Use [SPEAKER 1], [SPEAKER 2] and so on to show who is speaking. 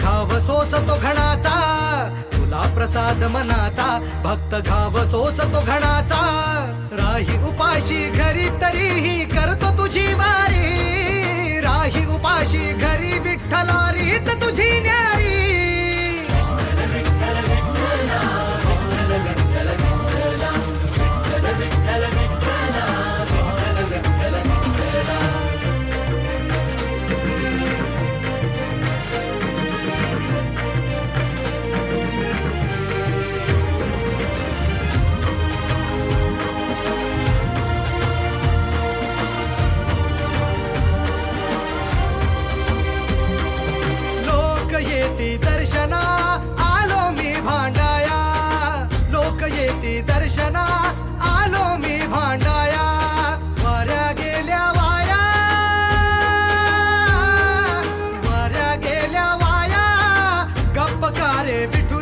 [SPEAKER 1] घाव सोसतो घणाचा, तुला प्रसाद मनाचा, भक्त घाव सोसतो घणाचा. राही उपाशी घरी तरीही करतो तुझी वारी, राही उपाशी घरी विठ्ठला रीत तुझी न्यारी. दर्शना आलो मी भांडाया, लोक येती दर्शना आलो मी भांडाया. वाऱ्या गेल्या वाया, वाऱ्या गेल्या वाया, गप्प का रे विठू